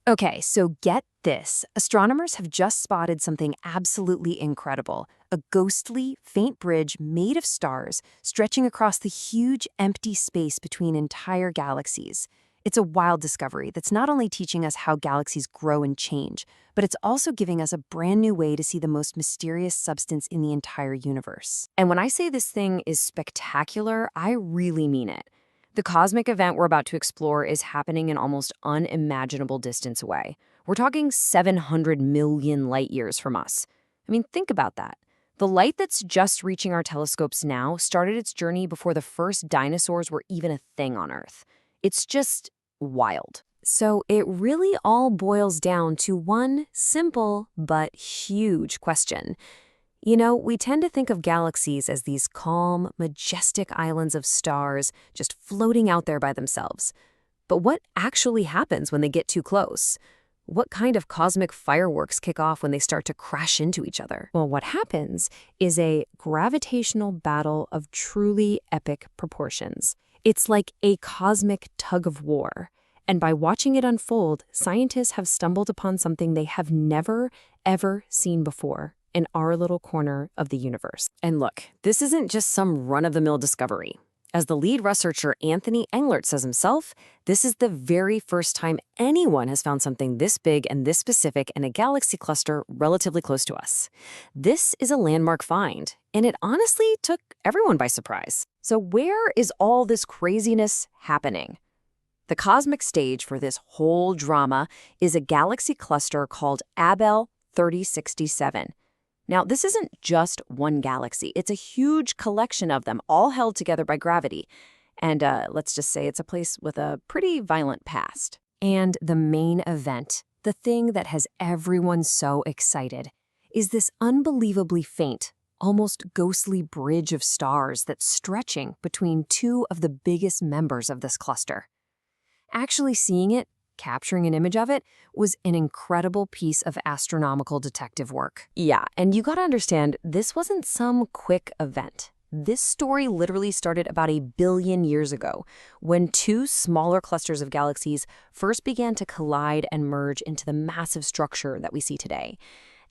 Okay, so get this. Astronomers have just spotted something absolutely incredible. A ghostly, faint bridge made of stars stretching across the huge empty space between entire galaxies. It's a wild discovery that's not only teaching us how galaxies grow and change, but it's also giving us a brand new way to see the most mysterious substance in the entire universe. And when I say this thing is spectacular, I really mean it. The cosmic event we're about to explore is happening an almost unimaginable distance away. We're talking 700 million light years from us. I mean, think about that. The light that's just reaching our telescopes now started its journey before the first dinosaurs were even a thing on Earth. It's just wild. So it really all boils down to one simple but huge question. You know, we tend to think of galaxies as these calm, majestic islands of stars just floating out there by themselves. But what actually happens when they get too close? What kind of cosmic fireworks kick off when they start to crash into each other? Well, what happens is a gravitational battle of truly epic proportions. It's like a cosmic tug-of-war. And by watching it unfold, scientists have stumbled upon something they have never, ever seen before in our little corner of the universe. And look, this isn't just some run-of-the-mill discovery. As the lead researcher Anthony Englert says himself, this is the very first time anyone has found something this big and this specific in a galaxy cluster relatively close to us. This is a landmark find, and it honestly took everyone by surprise. So where is all this craziness happening? The cosmic stage for this whole drama is a galaxy cluster called Abell 3067. Now, this isn't just one galaxy. It's a huge collection of them, all held together by gravity. And let's just say it's a place with a pretty violent past. And the main event, the thing that has everyone so excited, is this unbelievably faint, almost ghostly bridge of stars that's stretching between two of the biggest members of this cluster. Actually seeing it, capturing an image of it, was an incredible piece of astronomical detective work. Yeah, and you gotta understand, this wasn't some quick event. This story literally started about 1 billion years ago, when two smaller clusters of galaxies first began to collide and merge into the massive structure that we see today.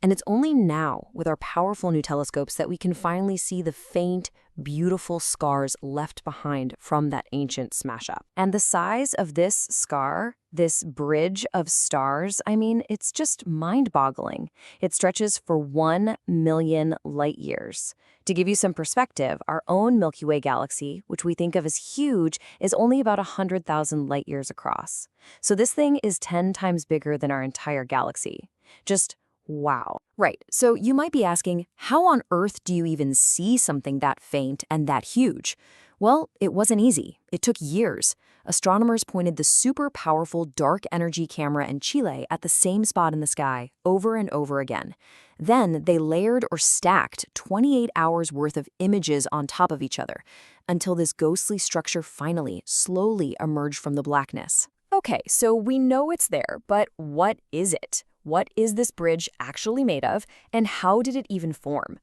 And it's only now, with our powerful new telescopes, that we can finally see the faint, beautiful scars left behind from that ancient smash-up. And the size of this scar, this bridge of stars, I mean, it's just mind-boggling. It stretches for 1 million light years. To give you some perspective, our own Milky Way galaxy, which we think of as huge, is only about 100,000 light years across. So this thing is 10 times bigger than our entire galaxy. Just wow. Right, so you might be asking, how on earth do you even see something that faint and that huge? Well, it wasn't easy. It took years. Astronomers pointed the super powerful dark energy camera in Chile at the same spot in the sky over and over again. Then they layered or stacked 28 hours worth of images on top of each other until this ghostly structure finally, slowly emerged from the blackness. Okay, so we know it's there, but what is it? What is this bridge actually made of, and how did it even form?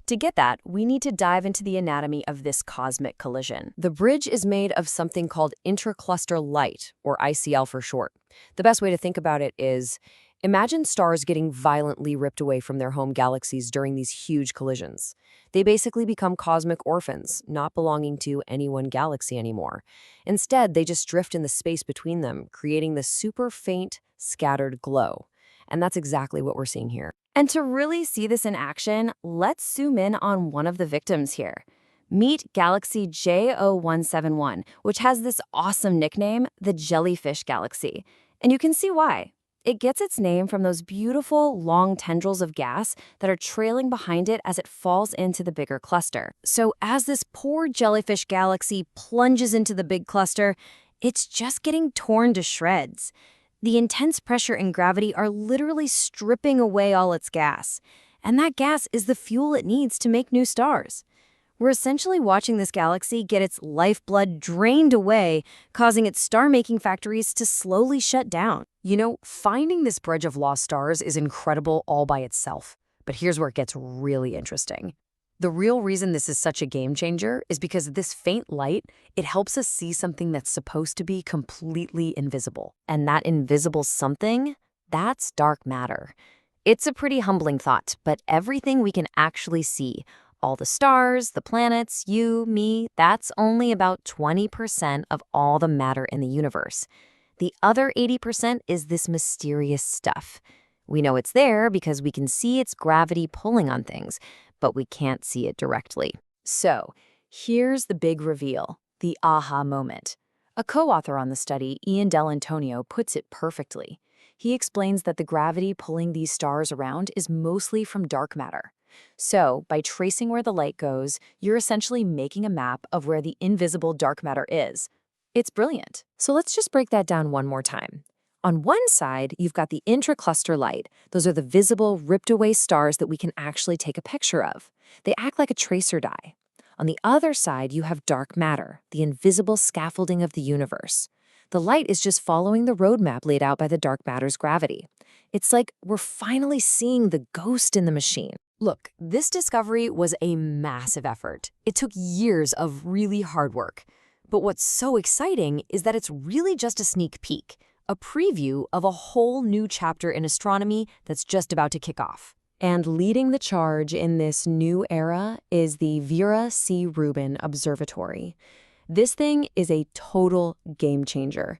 To get that, we need to dive into the anatomy of this cosmic collision. The bridge is made of something called intracluster light, or ICL for short. The best way to think about it is, imagine stars getting violently ripped away from their home galaxies during these huge collisions. They basically become cosmic orphans, not belonging to any one galaxy anymore. Instead, they just drift in the space between them, creating the super faint, scattered glow. And that's exactly what we're seeing here. And to really see this in action, let's zoom in on one of the victims here. Meet Galaxy J0171, which has this awesome nickname, the Jellyfish Galaxy. And you can see why. It gets its name from those beautiful, long tendrils of gas that are trailing behind it as it falls into the bigger cluster. So as this poor jellyfish galaxy plunges into the big cluster, it's just getting torn to shreds. The intense pressure and gravity are literally stripping away all its gas. And that gas is the fuel it needs to make new stars. We're essentially watching this galaxy get its lifeblood drained away, causing its star-making factories to slowly shut down. You know, finding this bridge of lost stars is incredible all by itself. But here's where it gets really interesting. The real reason this is such a game changer is because this faint light, it helps us see something that's supposed to be completely invisible. And that invisible something, that's dark matter. It's a pretty humbling thought, but everything we can actually see, all the stars, the planets, you, me, that's only about 20% of all the matter in the universe. The other 80% is this mysterious stuff. We know it's there because we can see its gravity pulling on things, but we can't see it directly. So, here's the big reveal, the aha moment. A co-author on the study, Ian Dell'Antonio, puts it perfectly. He explains that the gravity pulling these stars around is mostly from dark matter. So, by tracing where the light goes, you're essentially making a map of where the invisible dark matter is. It's brilliant. So let's just break that down one more time. On one side, you've got the intracluster light. Those are the visible, ripped-away stars that we can actually take a picture of. They act like a tracer die. On the other side, you have dark matter, the invisible scaffolding of the universe. The light is just following the roadmap laid out by the dark matter's gravity. It's like we're finally seeing the ghost in the machine. Look, this discovery was a massive effort. It took years of really hard work. But what's so exciting is that it's really just a sneak peek, a preview of a whole new chapter in astronomy that's just about to kick off. And leading the charge in this new era is the Vera C. Rubin Observatory. This thing is a total game changer.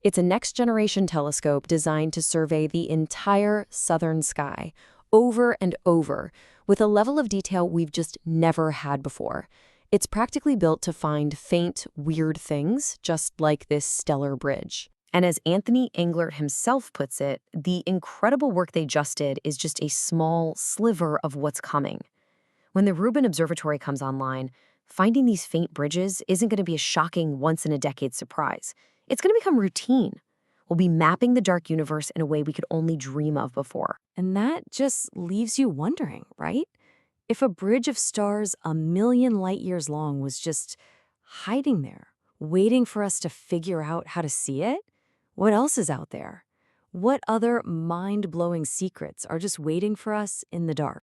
It's a next-generation telescope designed to survey the entire southern sky, over and over, with a level of detail we've just never had before. It's practically built to find faint, weird things, just like this stellar bridge. And as Anthony Englert himself puts it, the incredible work they just did is just a small sliver of what's coming. When the Rubin Observatory comes online, finding these faint bridges isn't going to be a shocking once-in-a-decade surprise. It's going to become routine. We'll be mapping the dark universe in a way we could only dream of before. And that just leaves you wondering, right? If a bridge of stars a million light years long was just hiding there, waiting for us to figure out how to see it, what else is out there? What other mind-blowing secrets are just waiting for us in the dark?